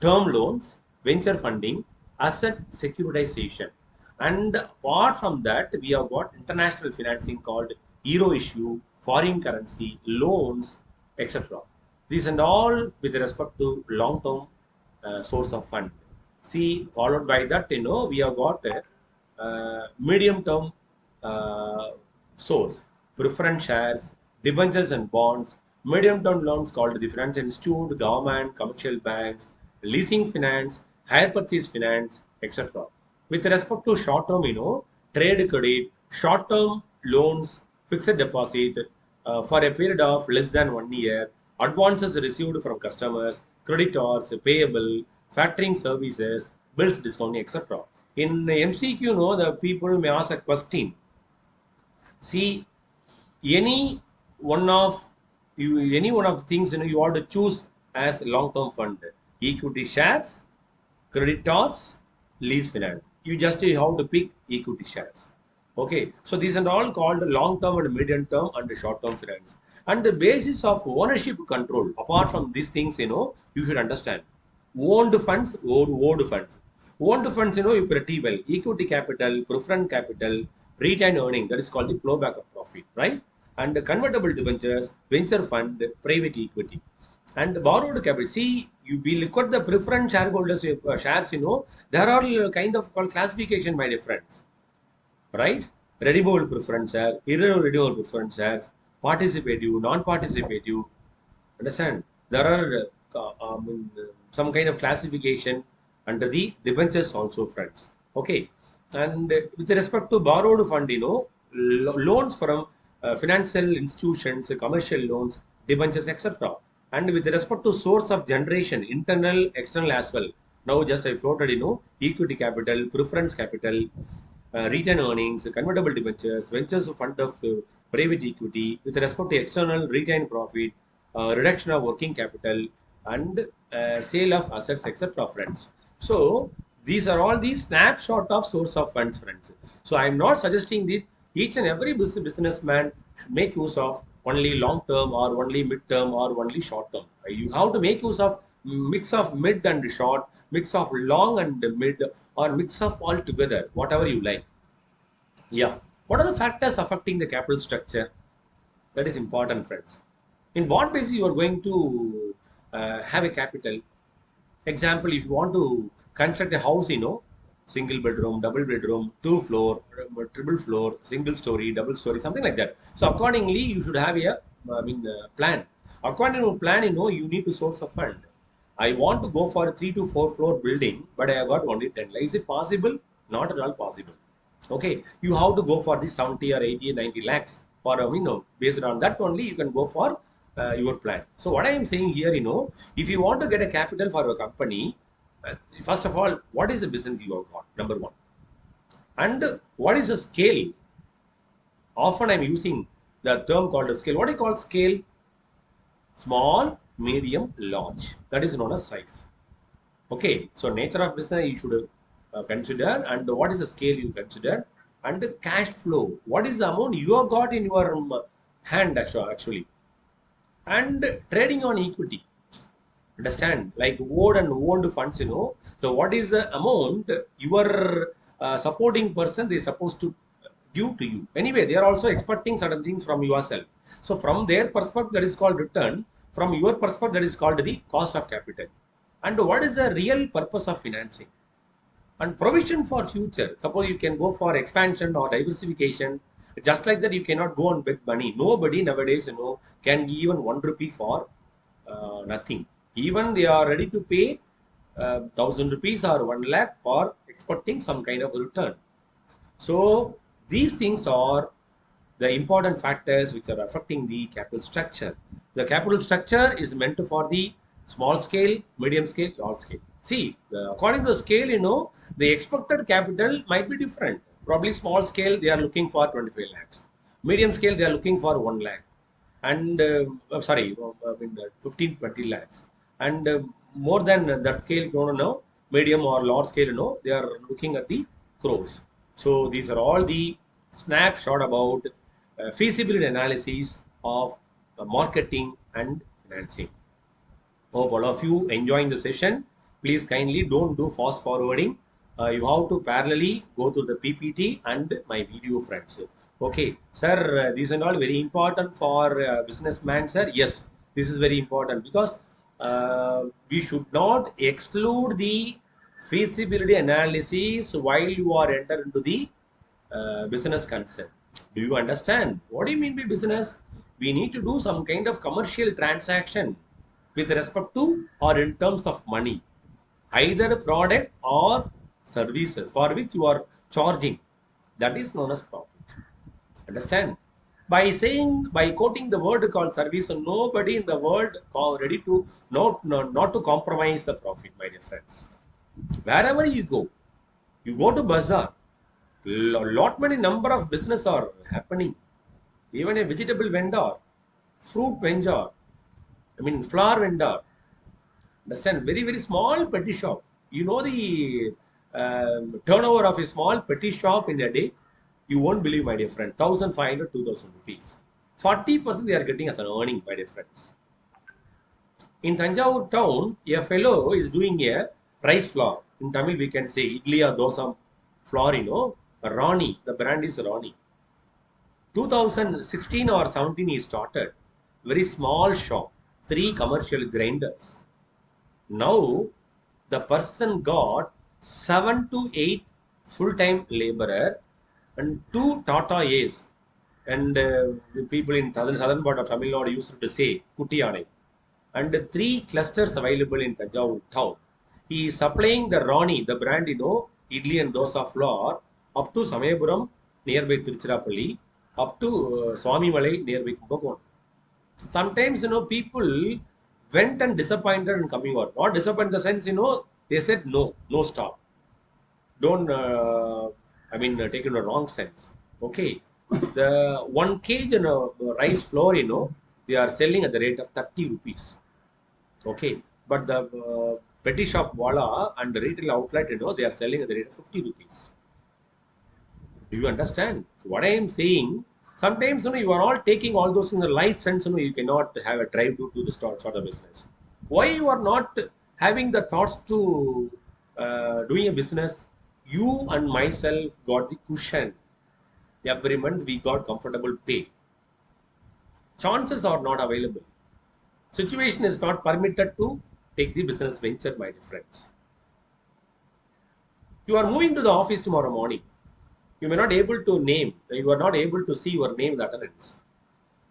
term loans, venture funding, asset securitization. And apart from that, we have got international financing called euro issue, foreign currency, loans, etc. These and all with respect to long-term source of fund. See, followed by that, we have got a medium-term uh, source, preference shares, debentures and bonds, medium-term loans called the financial institute, government, commercial banks, leasing finance, hire purchase finance, etc. With respect to short-term, trade credit, short-term loans, fixed deposit for a period of less than 1 year, advances received from customers, creditors, payable, factoring services, bills discounting, etc. In MCQ, the people may ask a question. See, any one of any one of the things you want to choose as long-term fund: equity shares, creditors, lease finance. You just have to pick equity shares. Okay, so these are all called long-term and medium-term and short-term finance. And the basis of ownership control, apart from these things, you should understand. Owned funds or owed funds. Owned funds, you pretty well. Equity capital, preference capital, retained earning, that is called the flowback of profit, right? And the convertible debentures, venture fund, private equity. And borrowed capital. See, we look at the preference shareholders shares, there are kind of called classification by difference, right? Redeemable preference share, irredeemable preference shares, participative, non-participative. Understand? There are some kind of classification under the debentures also, friends. Okay. And with respect to borrowed fund, loans from financial institutions, commercial loans, debentures, etc. And with respect to source of generation, internal, external as well. Now just I floated, equity capital, preference capital, retained earnings, convertible debentures, ventures fund of private equity, with respect to external retained profit, reduction of working capital, and sale of assets, etc. Friends. So these are all the snapshot of source of funds, friends. So I am not suggesting that each and every businessman should make use of only long term or only mid term or only short term. You have to make use of mix of mid and short, mix of long and mid, or mix of all together, whatever you like. Yeah. What are the factors affecting the capital structure? That is important, friends. In what basis you are going to have a capital? Example, if you want to construct a house, single bedroom, double bedroom, two floor, triple floor, single story, double story, something like that. So accordingly, you should have a plan. According to plan, you need to source a fund. I want to go for a 3 to 4 floor building, but I have got only 10 lakhs. Is it possible? Not at all possible. Okay, you have to go for the 70 or 80 or 90 lakhs for based on that only you can go for your plan. So what I am saying here, if you want to get a capital for a company, first of all, what is the business you have got? Number one, and what is the scale? Often I'm using the term called a scale. What I call scale? Small, medium, large. That is known as size. Okay, so nature of business you should consider, and what is the scale you consider, and the cash flow. What is the amount you have got in your hand actually, and trading on equity. Understand, like old and old funds, So what is the amount your supporting person they supposed to give to you? Anyway, they are also expecting certain things from yourself. So from their perspective, that is called return. From your perspective, that is called the cost of capital. And what is the real purpose of financing? And provision for future. Suppose you can go for expansion or diversification. Just like that, you cannot go and beg money. Nobody nowadays, can give even 1 rupee for nothing. Even they are ready to pay 1,000 rupees or 1 lakh for expecting some kind of return. So these things are the important factors which are affecting the capital structure. The capital structure is meant for the small scale, medium scale, large scale. See, according to the scale, the expected capital might be different. Probably small scale, they are looking for 25 lakhs. Medium scale, they are looking for 1 lakh. And sorry, I mean 15, 20 lakhs. And more than that scale, medium or large scale, they are looking at the crores. So these are all the snapshot about feasibility analysis of marketing and financing. Hope all of you enjoying the session. Please kindly don't do fast forwarding. You have to parallelly go to the PPT and my video, friends. Okay, sir, these are all very important for businessman, sir. Yes, this is very important because we should not exclude the feasibility analysis while you are enter into the business concern. Do you understand? What do you mean by business? We need to do some kind of commercial transaction with respect to or in terms of money, either product or services for which you are charging. That is known as profit. Understand? By quoting the word called service, nobody in the world ready to not to compromise the profit, my dear friends. Wherever you go to bazaar, lot many number of business are happening. Even a vegetable vendor, fruit vendor, I mean flower vendor. Understand? Very very small petty shop. You know the turnover of a small petty shop in a day. You won't believe, my dear friend. 1,500, 2,000 rupees. 40% they are getting as an earning, my dear friends. In Tanjavur town, a fellow is doing a rice flour. In Tamil, we can say idli or dosa flour, Rani. The brand is Rani. 2016 or 17, he started. Very small shop. 3 commercial grinders. Now, the person got 7 to 8 full-time laborer and 2 Tata A's. And people in southern part of Tamil Nadu used to say Kutiyane. And 3 clusters available in Tanjavur town. He is supplying the Rani, the brand, idli and dosa flour, up to Samayapuram, nearby Tiruchirappalli, up to Swami Malai, nearby Kumbakonam. Sometimes, people went and disappointed and coming out. Not disappointed in the sense, they said no, no stop. Don't, take it in a wrong sense. Okay. The 1 kg rice flour, they are selling at the rate of 30 rupees. Okay. But the petty shop wala and the retail outlet, they are selling at the rate of 50 rupees. Do you understand? So what I am saying, sometimes you are all taking all those in the life sense, you cannot have a drive to do the sort of business. Why you are not having the thoughts to doing a business? You and myself got the cushion. Every month we got comfortable pay. Chances are not available. Situation is not permitted to take the business venture, my dear friends. You are moving to the office tomorrow morning. You may not able to name. You are not able to see your name in the attendance.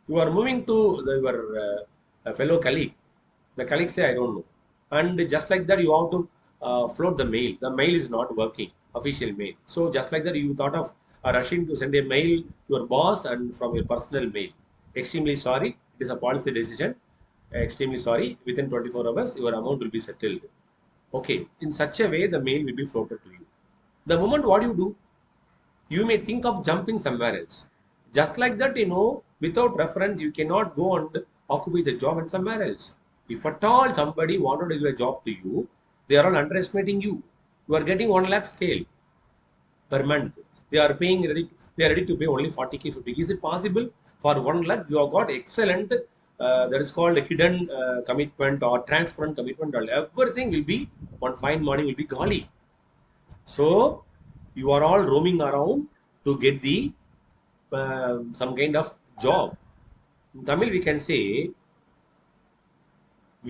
You are moving to your fellow colleague. The colleague say, I don't know. and just like that you have to float the mail. The mail is not working, official mail. So just like that you thought of rushing to send a mail to your boss and from your personal mail. Extremely sorry, it is a policy decision. Extremely sorry, within 24 hours your amount will be settled. Okay, in such a way the mail will be floated to you. The moment what you do, you may think of jumping somewhere else. Just like that, without reference, you cannot go and occupy the job in somewhere else. If at all somebody wanted to give a job to you, they are all underestimating you. You are getting 1 lakh scale per month. They are paying ready. They are ready to pay only 40K, 50K. Is it possible? For 1 lakh, you have got excellent. That is called hidden commitment or transparent commitment. Everything will be one fine morning will be golly. So you are all roaming around to get the some kind of job. In Tamil, we can say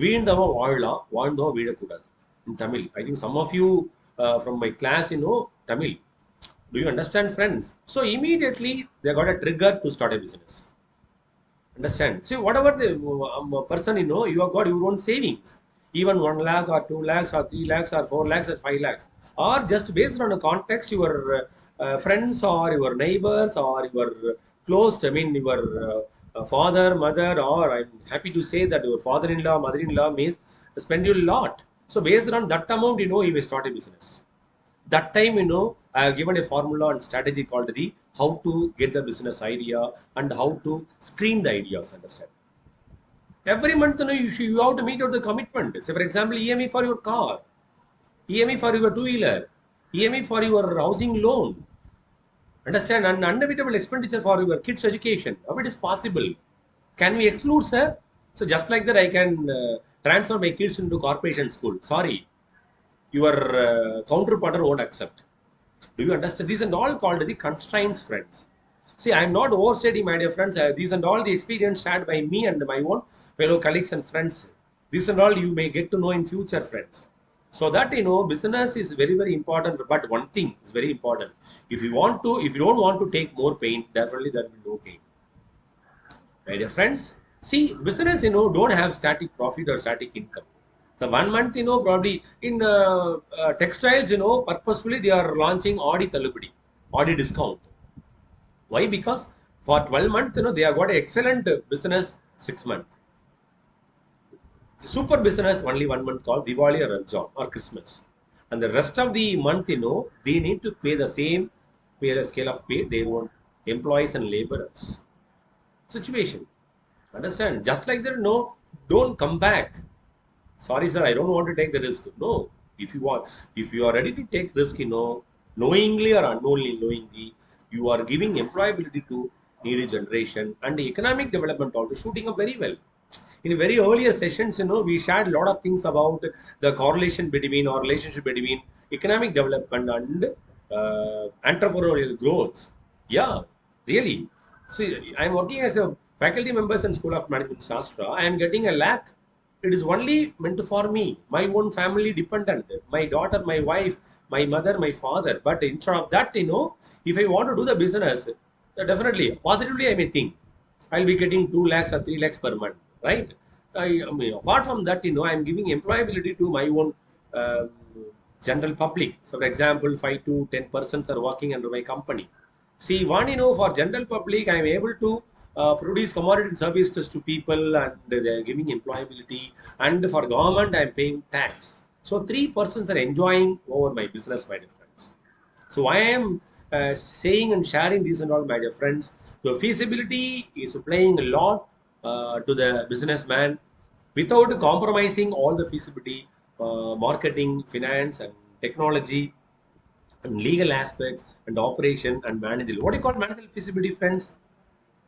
வீழ்ந்தவன் வாழலாம் வாழ்ந்தவன் வீழக்கூடாது. In Tamil, I think some of you from my class, Tamil. Do you understand, friends? So immediately they got a trigger to start a business. Understand? See, whatever the person, you have got your own savings, even 1 lakh or 2 lakhs or 3 lakhs or 4 lakhs or 5 lakhs, or just based on a context, your friends or your neighbors or your close, I mean, your father, mother, or I'm happy to say that your father-in-law, mother-in-law may spend you a lot. So based on that amount, you may start a business. That time, I have given a formula and strategy called the how to get the business idea and how to screen the ideas. Understand? Every month, you have to meet out the commitment. Say, for example, EMI for your car, EMI for your two-wheeler, EMI for your housing loan. Understand? And unavoidable expenditure for your kids' education. How it is possible? Can we exclude, sir? So just like that, I can transfer my kids into corporation school. Sorry, your counterparty won't accept. Do you understand? These and all called the constraints, friends. See, I am not overstating, my dear friends. These and all the experience shared by me and my own fellow colleagues and friends. This and all you may get to know in future, friends. So that business is very, very important. But one thing is very important. If you don't want to take more pain, definitely that will be okay. My dear friends, see, business, don't have static profit or static income. So 1 month, probably in textiles, purposefully they are launching Audi Talubadi, Audi discount. Why? Because for 12 months, they have got an excellent business 6 months. Super business only 1 month called Diwali or Ramzan or Christmas. And the rest of the month, they need to pay the same scale of pay they want employees and laborers. Situation. Understand? Just like that, don't come back. Sorry, sir, I don't want to take the risk. No. If you are ready to take risk, knowingly or unknowingly, you are giving employability to needy generation and the economic development also shooting up very well. In very earlier sessions, we shared a lot of things about the correlation between or relationship between economic development and entrepreneurial growth. Yeah, really. See, I'm working as a faculty member in School of Management Shastra. I am getting a lakh. It is only meant for me, my own family dependent, my daughter, my wife, my mother, my father. But instead of that, if I want to do the business, definitely, positively, I may think I'll be getting 2 lakhs or 3 lakhs per month, right? I mean, apart from that, I'm giving employability to my own um, general public. So, for example, 5 to 10% are working under my company. See, one, for general public, I am able to produce commodity and services to people and they are giving employability. And for government, I am paying tax. So, 3 persons are enjoying over my business, my dear friends. So, I am saying and sharing this and all, my dear friends. The feasibility is playing a lot to the businessman without compromising all the feasibility, marketing, finance, and technology and legal aspects and operation and managerial. What do you call managerial feasibility, friends?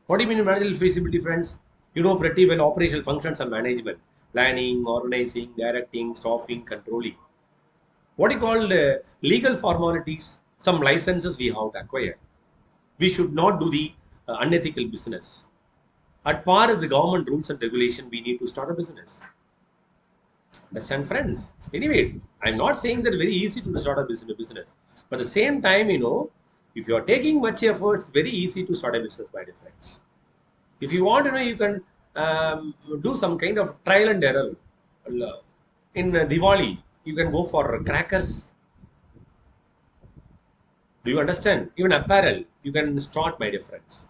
What do you mean managerial feasibility, friends? You know pretty well operational functions and management, planning, organizing, directing, staffing, controlling. What do you call legal formalities? Some licenses we have to acquire. We should not do the unethical business. At par with the government rules and regulation, we need to start a business. Understand, friends? Anyway, I'm not saying that very easy to start a business. But at the same time, if you are taking much effort, it's very easy to start a business, my dear friends. If you want, you can do some kind of trial and error. in Diwali, you can go for crackers. Do you understand? Even apparel, you can start, my dear friends.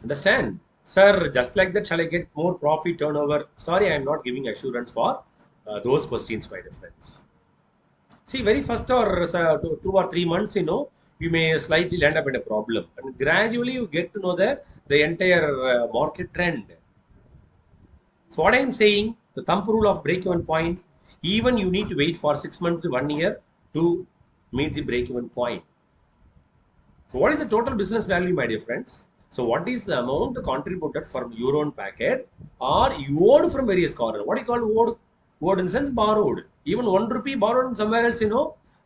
Understand? Sir, just like that, shall I get more profit turnover? Sorry, I am not giving assurance for those questions, my dear friends. See, very first or 2 or 3 months, you may slightly land up in a problem. And gradually you get to know the entire market trend. So what I am saying, the thumb rule of break-even point, even you need to wait for 6 months to 1 year to meet the break-even point. So what is the total business value, my dear friends? So what is the amount contributed from your own packet or you owed from various corners? What do you call owed? Owed in the sense borrowed. Even 1 rupee borrowed somewhere else,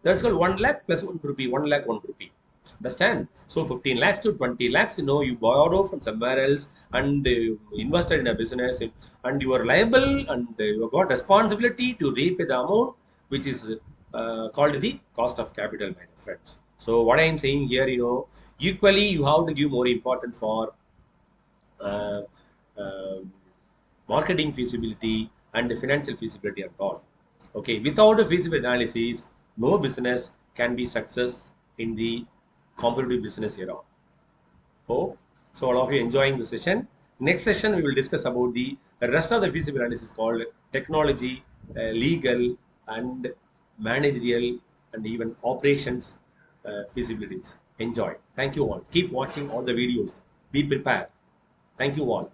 that's called 1 lakh plus 1 rupee, 1 lakh 1 rupee. Understand? So 15 lakhs to 20 lakhs, you borrow from somewhere else and invested in a business and you are liable and you have got responsibility to repay the amount which is called the cost of capital, my friends. So what I am saying here, equally you have to give more important for uh, uh, marketing feasibility and financial feasibility at all. Okay, without a feasibility analysis, no business can be success in the competitive business era. Hope so. All of you enjoying the session. Next session we will discuss about the rest of the feasibility analysis called technology, legal, and managerial, and even operations feasibilities. Enjoy. Thank you all. Keep watching all the videos. Be prepared. Thank you all.